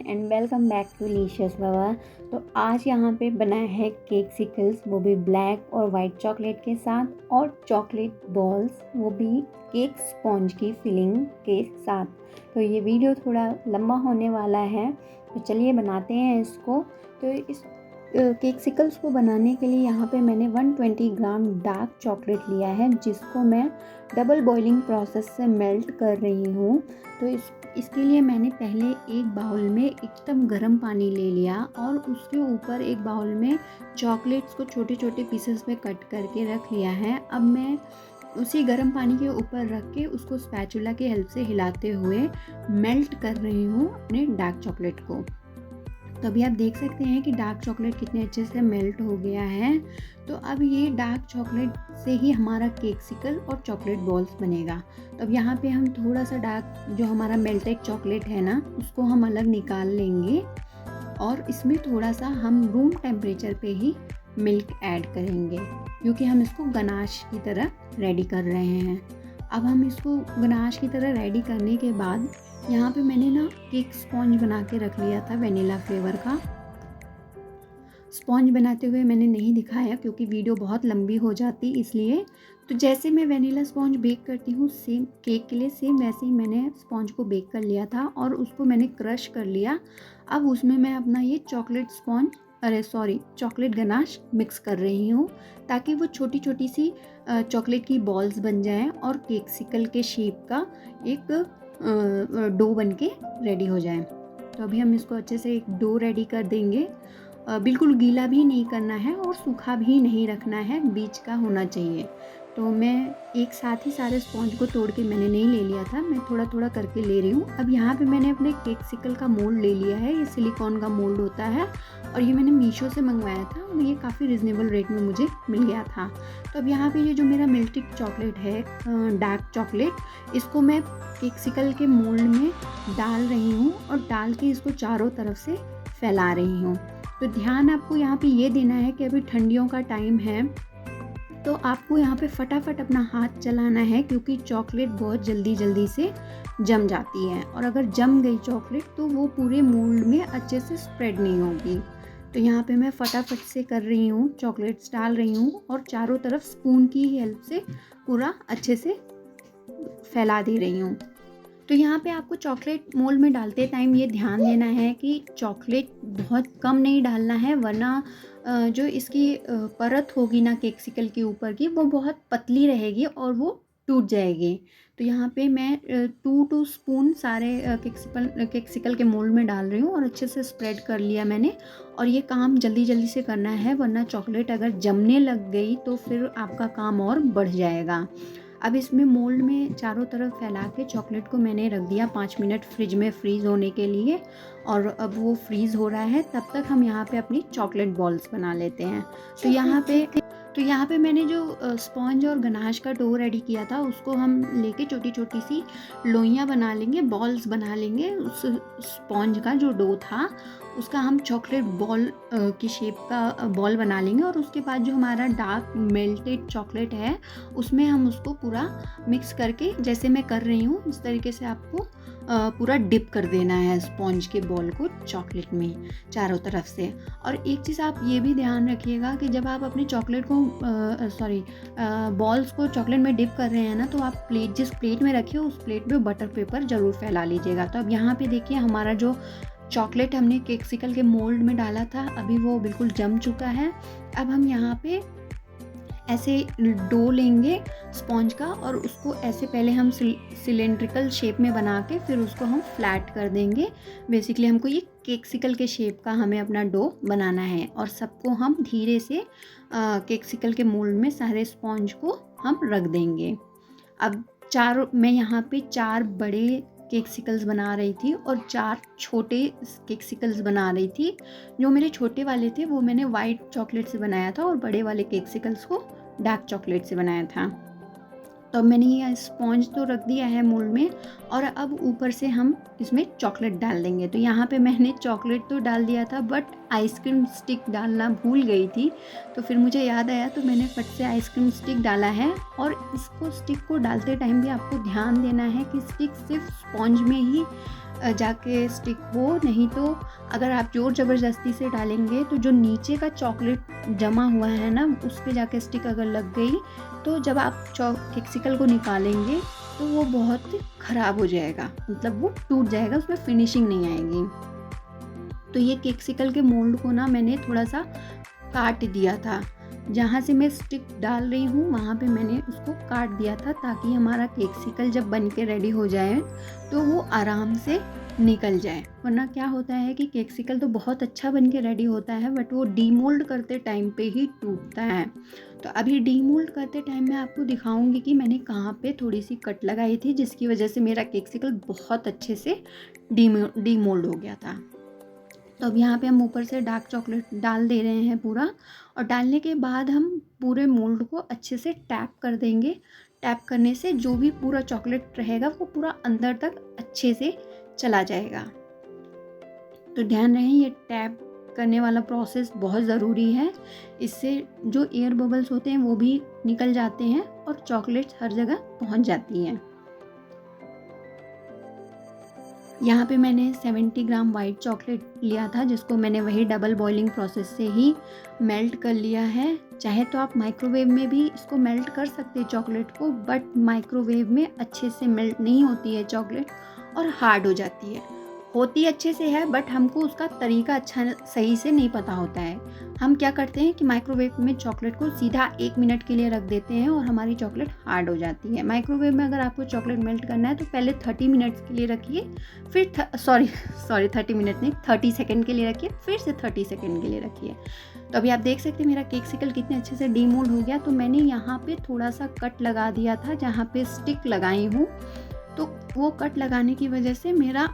And welcome back to लीशियस बाबा। तो आज यहाँ पे बनाया है केक सिकल्स, वो भी ब्लैक और वाइट चॉकलेट के साथ, और चॉकलेट बॉल्स वो भी केक स्पॉन्ज की फिलिंग के साथ। तो ये वीडियो थोड़ा लंबा होने वाला है, तो चलिए बनाते हैं इसको। तो इस केक सिकल्स को बनाने के लिए यहाँ पे मैंने 120 ग्राम डार्क चॉकलेट लिया है, जिसको मैं डबल बॉइलिंग प्रोसेस से मेल्ट कर रही हूँ। तो इसके लिए मैंने पहले एक बाउल में एकदम गर्म पानी ले लिया और उसके ऊपर एक बाउल में चॉकलेट्स को छोटे छोटे पीसेस में कट करके रख लिया है। अब मैं उसी गर्म पानी के ऊपर रख के उसको स्पैचुला की हेल्प से हिलाते हुए मेल्ट कर रही हूँ अपने डार्क चॉकलेट को। तो अभी आप देख सकते हैं कि डार्क चॉकलेट कितने अच्छे से मेल्ट हो गया है। तो अब ये डार्क चॉकलेट से ही हमारा केक सिकल और चॉकलेट बॉल्स बनेगा। तो अब यहाँ पे हम थोड़ा सा डार्क जो हमारा मेल्टेड चॉकलेट है ना, उसको हम अलग निकाल लेंगे और इसमें थोड़ा सा हम रूम टेम्परेचर पे ही मिल्क ऐड करेंगे, क्योंकि हम इसको गनाश की तरह रेडी कर रहे हैं। अब हम इसको गनाश की तरह रेडी करने के बाद यहाँ पे मैंने ना केक स्पॉन्ज बना के रख लिया था वेनिला फ्लेवर का। स्पॉन्ज बनाते हुए मैंने नहीं दिखाया क्योंकि वीडियो बहुत लंबी हो जाती इसलिए। तो जैसे मैं वेनिला स्पॉन्ज बेक करती हूँ सेम केक के लिए, सेम वैसे ही मैंने स्पॉन्ज को बेक कर लिया था और उसको मैंने क्रश कर लिया। अब उसमें मैं अपना ये चॉकलेट गनाश मिक्स कर रही हूँ, ताकि वो छोटी छोटी सी चॉकलेट की बॉल्स बन जाएं और केक सिकल के शेप का एक डो बन के रेडी हो जाए। तो अभी हम इसको अच्छे से एक डो रेडी कर देंगे। बिल्कुल गीला भी नहीं करना है और सूखा भी नहीं रखना है, बीच का होना चाहिए। तो मैं एक साथ ही सारे स्पॉन्ज को तोड़ के मैंने नहीं ले लिया था, मैं थोड़ा थोड़ा करके ले रही हूँ। अब यहाँ पे मैंने अपने केक सिकल का मोल्ड ले लिया है, ये सिलिकॉन का मोल्ड होता है और ये मैंने मीशो से मंगवाया था और ये काफ़ी रिजनेबल रेट में मुझे मिल गया था। तो अब यहाँ पे ये जो मेरा मेल्टेड चॉकलेट है डार्क चॉकलेट, इसको मैं केक सिकल के मोल्ड में डाल रही हूँ और डाल के इसको चारों तरफ से फैला रही हूँ। तो ध्यान आपको यहाँ पे ये देना है कि अभी ठंडियों का टाइम है, तो आपको यहाँ पे फटाफट अपना हाथ चलाना है, क्योंकि चॉकलेट बहुत जल्दी से जम जाती है और अगर जम गई चॉकलेट तो वो पूरे मोल्ड में अच्छे से स्प्रेड नहीं होगी। तो यहाँ पे मैं फटाफट से कर रही हूँ, चॉकलेट्स डाल रही हूँ और चारों तरफ स्पून की हेल्प से पूरा अच्छे से फैला दे रही हूँ। तो यहाँ पे आपको चॉकलेट मोल्ड में डालते टाइम ये ध्यान देना है कि चॉकलेट बहुत कम नहीं डालना है, वरना जो इसकी परत होगी ना केक सिकल के ऊपर की, वो बहुत पतली रहेगी और वो टूट जाएगी। तो यहाँ पे मैं 2 स्पून सारे केक सिकल के मोल्ड में डाल रही हूँ और अच्छे से स्प्रेड कर लिया मैंने। और ये काम जल्दी से करना है, वरना चॉकलेट अगर जमने लग गई तो फिर आपका काम और बढ़ जाएगा। अब इसमें मोल्ड में चारों तरफ फैला के चॉकलेट को मैंने रख दिया 5 मिनट फ्रिज में फ्रीज़ होने के लिए, और अब वो फ्रीज़ हो रहा है। तब तक हम यहाँ पे अपनी चॉकलेट बॉल्स बना लेते हैं। तो यहाँ पे मैंने जो स्पॉन्ज और गनाश का डो रेडी किया था, उसको हम लेके छोटी छोटी सी लोइयाँ बना लेंगे, बॉल्स बना लेंगे। उस स्पॉन्ज का जो डो था उसका हम चॉकलेट बॉल की शेप का बॉल बना लेंगे, और उसके बाद जो हमारा डार्क मेल्टेड चॉकलेट है उसमें हम उसको पूरा मिक्स करके, जैसे मैं कर रही हूँ इस तरीके से आपको पूरा डिप कर देना है स्पॉन्ज के बॉल को चॉकलेट में चारों तरफ से। और एक चीज़ आप ये भी ध्यान रखिएगा कि जब आप अपने चॉकलेट को बॉल्स को चॉकलेट में डिप कर रहे हैं ना, तो आप जिस प्लेट में रखिए उस प्लेट पे बटर पेपर ज़रूर फैला लीजिएगा। तो अब यहाँ पे देखिए हमारा जो चॉकलेट हमने केक सिकल के मोल्ड में डाला था, अभी वो बिल्कुल जम चुका है। अब हम यहाँ पे ऐसे डो लेंगे स्पॉन्ज का और उसको ऐसे पहले हम सिलेंड्रिकल शेप में बना के फिर उसको हम फ्लैट कर देंगे। बेसिकली हमको ये केक सिकल के शेप का हमें अपना डो बनाना है, और सबको हम धीरे से केक सिकल के मोल्ड में सारे स्पॉन्ज को हम रख देंगे। अब मैं यहाँ पे 4 बड़े केक सिकल्स बना रही थी और 4 छोटे केक सिकल्स बना रही थी। जो मेरे छोटे वाले थे वो मैंने वाइट चॉकलेट से बनाया था और बड़े वाले केक सिकल्स को डार्क चॉकलेट से बनाया था। तो अब मैंने ये स्पॉन्ज तो रख दिया है मोल्ड में, और अब ऊपर से हम इसमें चॉकलेट डाल देंगे। तो यहाँ पे मैंने चॉकलेट तो डाल दिया था, बट आइसक्रीम स्टिक डालना भूल गई थी। तो फिर मुझे याद आया तो मैंने फट से आइसक्रीम स्टिक डाला है। और इसको स्टिक को डालते टाइम भी आपको ध्यान देना है कि स्टिक सिर्फ स्पॉन्ज में ही जाके स्टिक हो, नहीं तो अगर आप ज़ोर ज़बरदस्ती से डालेंगे तो जो नीचे का चॉकलेट जमा हुआ है ना, उस पे जाके स्टिक अगर लग गई तो जब आप केक्सिकल को निकालेंगे तो वो बहुत ख़राब हो जाएगा, मतलब वो टूट जाएगा, उसमें फिनिशिंग नहीं आएगी। तो ये केक्सिकल के मोल्ड को ना मैंने थोड़ा सा काट दिया था, जहाँ से मैं स्टिक डाल रही हूँ वहाँ पे मैंने उसको काट दिया था, ताकि हमारा केक्सिकल जब बन के रेडी हो जाए तो वो आराम से निकल जाए। वरना क्या होता है कि केक्सिकल तो बहुत अच्छा बन के रेडी होता है, बट वो डीमोल्ड करते टाइम पे ही टूटता है। तो अभी डीमोल्ड करते टाइम मैं आपको दिखाऊंगी कि मैंने कहाँ पे थोड़ी सी कट लगाई थी, जिसकी वजह से मेरा केक्सिकल बहुत अच्छे से डीमोल्ड हो गया था। तो अब यहाँ पे हम ऊपर से डार्क चॉकलेट डाल दे रहे हैं पूरा, और डालने के बाद हम पूरे मोल्ड को अच्छे से टैप कर देंगे। टैप करने से जो भी पूरा चॉकलेट रहेगा वो पूरा अंदर तक अच्छे से चला जाएगा। तो ध्यान रहे, ये टैप करने वाला प्रोसेस बहुत ज़रूरी है। इससे जो एयर बबल्स होते हैं वो भी निकल जाते हैं और चॉकलेट्स हर जगह पहुँच जाती हैं। यहाँ पे मैंने 70 ग्राम वाइट चॉकलेट लिया था, जिसको मैंने वही डबल बॉइलिंग प्रोसेस से ही मेल्ट कर लिया है। चाहे तो आप माइक्रोवेव में भी इसको मेल्ट कर सकते हैं चॉकलेट को, बट माइक्रोवेव में अच्छे से मेल्ट नहीं होती है चॉकलेट और हार्ड हो जाती है। होती अच्छे से है, बट हमको उसका तरीका अच्छा सही से नहीं पता होता है। हम क्या करते हैं कि माइक्रोवेव में चॉकलेट को सीधा 1 मिनट के लिए रख देते हैं और हमारी चॉकलेट हार्ड हो जाती है। माइक्रोवेव में अगर आपको चॉकलेट मेल्ट करना है तो पहले 30 मिनट्स के लिए रखिए, फिर 30 मिनट नहीं, 30 सेकेंड के लिए रखिए, फिर से 30 सेकेंड के लिए रखिए। तो अभी आप देख सकते हैं मेरा केक्सिकल कितने अच्छे से डीमोल्ड हो गया। तो मैंने यहाँ पे थोड़ा सा कट लगा दिया था जहाँ पे स्टिक लगाई हूँ, तो वो कट लगाने की वजह से मेरा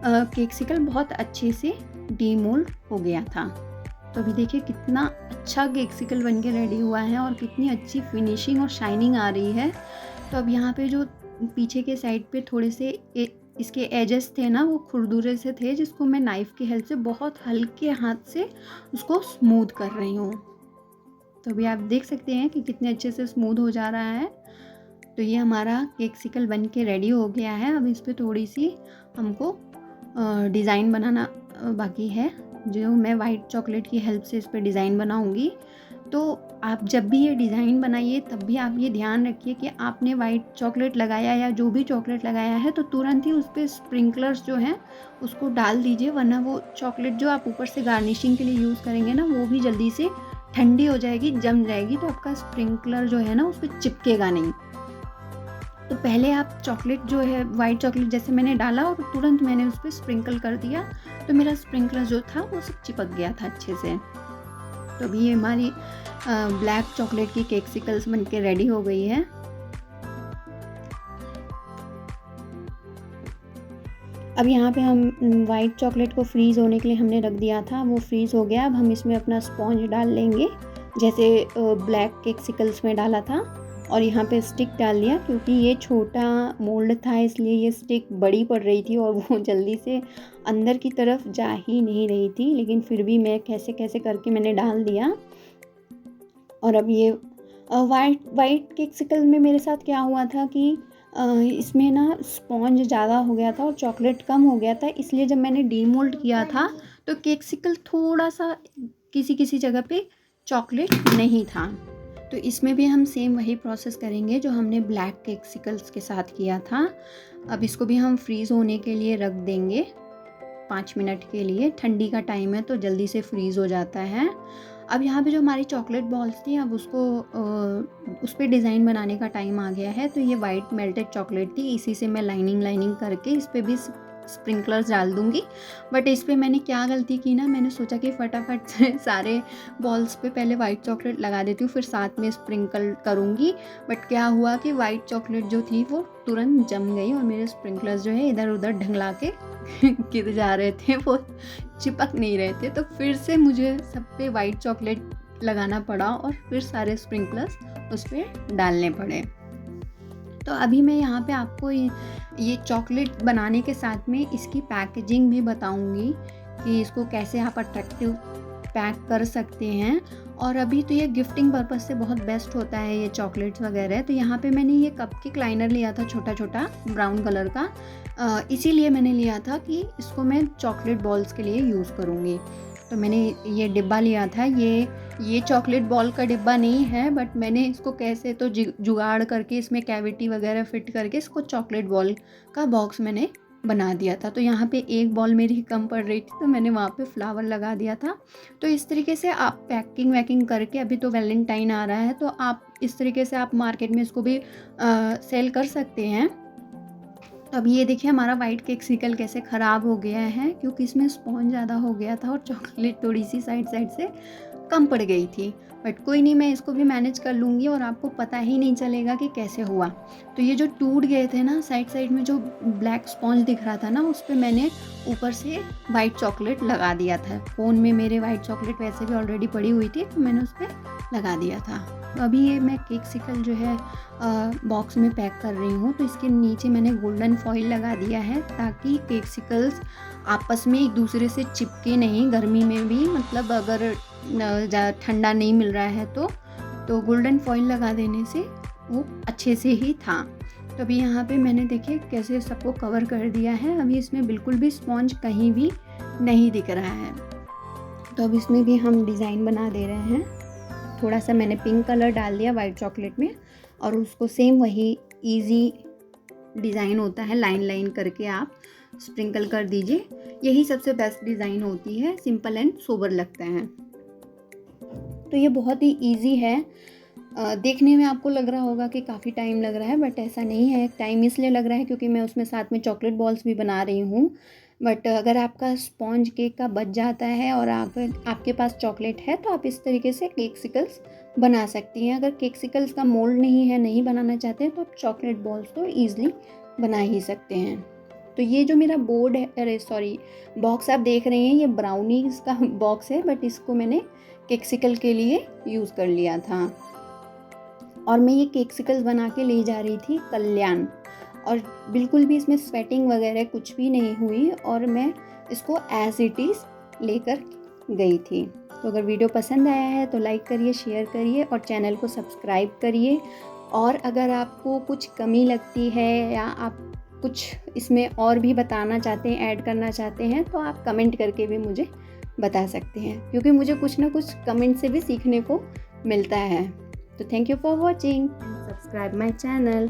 केक्सिकल बहुत अच्छे से डीमोल्ड हो गया था। तो अभी देखिए कितना अच्छा केक्सिकल बन के रेडी हुआ है और कितनी अच्छी फिनिशिंग और शाइनिंग आ रही है। तो अब यहाँ पे जो पीछे के साइड पे थोड़े से इसके एजेस थे ना, वो खुरदुरे से थे, जिसको मैं नाइफ़ की हेल्प से बहुत हल्के हाथ से उसको स्मूथ कर रही हूँ। तो अभी आप देख सकते हैं कि कितने अच्छे से स्मूथ हो जा रहा है। तो ये हमारा केक्सिकल बन के रेडी हो गया है। अब इस पर थोड़ी सी हमको डिज़ाइन बनाना बाकी है, जो मैं वाइट चॉकलेट की हेल्प से इस पर डिज़ाइन बनाऊंगी। तो आप जब भी ये डिज़ाइन बनाइए तब भी आप ये ध्यान रखिए कि आपने वाइट चॉकलेट लगाया या जो भी चॉकलेट लगाया है तो तुरंत ही उस पर स्प्रिंकलर्स जो हैं उसको डाल दीजिए, वरना वो चॉकलेट जो आप ऊपर से गार्निशिंग के लिए यूज़ करेंगे ना, वो भी जल्दी से ठंडी हो जाएगी, जम जाएगी, तो आपका स्प्रिंकलर जो है ना उस पर चिपकेगा नहीं। तो पहले आप चॉकलेट जो है वाइट चॉकलेट जैसे मैंने डाला और तुरंत मैंने उस पर स्प्रिंकल कर दिया, तो मेरा स्प्रिंकलर जो था वो सब चिपक गया था अच्छे से। तो अभी ये हमारी ब्लैक चॉकलेट की केक्सिकल्स बन के रेडी हो गई है। अब यहाँ पे हम वाइट चॉकलेट को फ्रीज़ होने के लिए हमने रख दिया था, वो फ्रीज़ हो गया। अब हम इसमें अपना स्पॉन्ज डाल लेंगे, जैसे ब्लैक केक्सिकल्स में डाला था, और यहाँ पे स्टिक डाल दिया। क्योंकि ये छोटा मोल्ड था इसलिए ये स्टिक बड़ी पड़ रही थी और वो जल्दी से अंदर की तरफ जा ही नहीं रही थी, लेकिन फिर भी मैं कैसे कैसे करके मैंने डाल दिया। और अब ये वाइट केक्सिकल में मेरे साथ क्या हुआ था कि इसमें ना स्पॉन्ज ज़्यादा हो गया था और चॉकलेट कम हो गया था, इसलिए जब मैंने डीमोल्ड किया था तो केक्सिकल थोड़ा सा किसी किसी जगह पे चॉकलेट नहीं था। तो इसमें भी हम सेम वही प्रोसेस करेंगे जो हमने ब्लैक केक्सिकल्स के साथ किया था। अब इसको भी हम फ्रीज़ होने के लिए रख देंगे 5 मिनट के लिए। ठंडी का टाइम है तो जल्दी से फ्रीज़ हो जाता है। अब यहाँ पे जो हमारी चॉकलेट बॉल्स थी, अब उसको उस पर डिज़ाइन बनाने का टाइम आ गया है। तो ये वाइट मेल्टेड चॉकलेट थी, इसी से मैं लाइनिंग करके इस पर भी स्प्रिंकलर्स डाल दूँगी। बट इस पे मैंने क्या गलती की ना, मैंने सोचा कि फटाफट से सारे बॉल्स पे पहले वाइट चॉकलेट लगा देती हूँ, फिर साथ में स्प्रिंकल करूँगी। बट क्या हुआ कि वाइट चॉकलेट जो थी वो तुरंत जम गई और मेरे स्प्रिंकलर्स जो है इधर उधर ढंगला के गिर जा रहे थे, वो चिपक नहीं रहे थे। तो फिर से मुझे सब पे वाइट चॉकलेट लगाना पड़ा और फिर सारे स्प्रिंकलर्स उस पर डालने पड़े। तो अभी मैं यहाँ पे आपको ये चॉकलेट बनाने के साथ में इसकी पैकेजिंग भी बताऊँगी कि इसको कैसे आप अट्रैक्टिव पैक कर सकते हैं और अभी तो ये गिफ्टिंग पर्पज़ से बहुत बेस्ट होता है ये चॉकलेट्स वगैरह। तो यहाँ पे मैंने ये कप केक लाइनर लिया था छोटा-छोटा ब्राउन कलर का, इसीलिए मैंने लिया था कि इसको मैं चॉकलेट बॉल्स के लिए यूज़ करूँगी। तो मैंने ये डिब्बा लिया था, ये चॉकलेट बॉल का डिब्बा नहीं है, बट मैंने इसको कैसे तो जुगाड़ करके इसमें कैविटी वगैरह फिट करके इसको चॉकलेट बॉल का बॉक्स मैंने बना दिया था। तो यहाँ पे एक बॉल मेरी कम पड़ रही थी तो मैंने वहाँ पे फ्लावर लगा दिया था। तो इस तरीके से आप पैकिंग वैकिंग करके, अभी तो वैलेंटाइन आ रहा है तो आप इस तरीके से आप मार्केट में इसको भी सेल कर सकते हैं। तो अब ये देखिए हमारा वाइट केक्सिकल कैसे ख़राब हो गया है, क्योंकि इसमें स्पॉन्ज ज़्यादा हो गया था और चॉकलेट थोड़ी सी साइड साइड से कम पड़ गई थी। बट कोई नहीं, मैं इसको भी मैनेज कर लूँगी और आपको पता ही नहीं चलेगा कि कैसे हुआ। तो ये जो टूट गए थे ना साइड साइड में, जो ब्लैक स्पॉन्ज दिख रहा था ना, उस पर मैंने ऊपर से वाइट चॉकलेट लगा दिया था। फ़ोन में मेरे वाइट चॉकलेट वैसे भी ऑलरेडी पड़ी हुई थी तो मैंने उस पर लगा दिया था। तो अभी ये मैं केक्सिकल जो है बॉक्स में पैक कर रही हूँ। तो इसके नीचे मैंने गोल्डन फॉइल लगा दिया है ताकि केक्सिकल्स आपस में एक दूसरे से चिपके नहीं, गर्मी में भी, मतलब अगर ठंडा नहीं मिल रहा है तो गोल्डन फॉइल लगा देने से वो अच्छे से ही था। तो अभी यहाँ पे मैंने देखिए कैसे सबको कवर कर दिया है। अभी इसमें बिल्कुल भी स्पॉन्ज कहीं भी नहीं दिख रहा है। तो अब इसमें भी हम डिज़ाइन बना दे रहे हैं। थोड़ा सा मैंने पिंक कलर डाल दिया वाइट चॉकलेट में और उसको सेम वही इजी डिज़ाइन होता है, लाइन लाइन करके आप स्प्रिंकल कर दीजिए। यही सबसे बेस्ट डिज़ाइन होती है, सिंपल एंड सोबर लगता है। तो ये बहुत ही इजी है। देखने में आपको लग रहा होगा कि काफ़ी टाइम लग रहा है, बट ऐसा नहीं है। टाइम इसलिए लग रहा है क्योंकि मैं उसमें साथ में चॉकलेट बॉल्स भी बना रही हूँ। बट अगर आपका स्पॉन्ज केक का बच जाता है और आपके पास चॉकलेट है तो आप इस तरीके से केक्सिकल्स बना सकती हैं। अगर केक्सिकल्स का मोल्ड नहीं है, नहीं बनाना चाहते हैं, तो आप चॉकलेट बॉल्स तो ईज़िली बना ही सकते हैं। तो ये जो मेरा बोर्ड है, अरे सॉरी, बॉक्स आप देख रहे हैं, ये ब्राउनीज़ का बॉक्स है, बट इसको मैंने केक्सिकल के लिए यूज़ कर लिया था। और मैं ये केक्सिकल्स बना के ले जा रही थी कल्याण, और बिल्कुल भी इसमें स्वेटिंग वगैरह कुछ भी नहीं हुई और मैं इसको एज इट इज़ लेकर गई थी। तो अगर वीडियो पसंद आया है तो लाइक करिए, शेयर करिए और चैनल को सब्सक्राइब करिए। और अगर आपको कुछ कमी लगती है या आप कुछ इसमें और भी बताना चाहते हैं, ऐड करना चाहते हैं, तो आप कमेंट करके भी मुझे बता सकते हैं, क्योंकि मुझे कुछ ना कुछ कमेंट से भी सीखने को मिलता है। तो thank you for watching, subscribe my channel.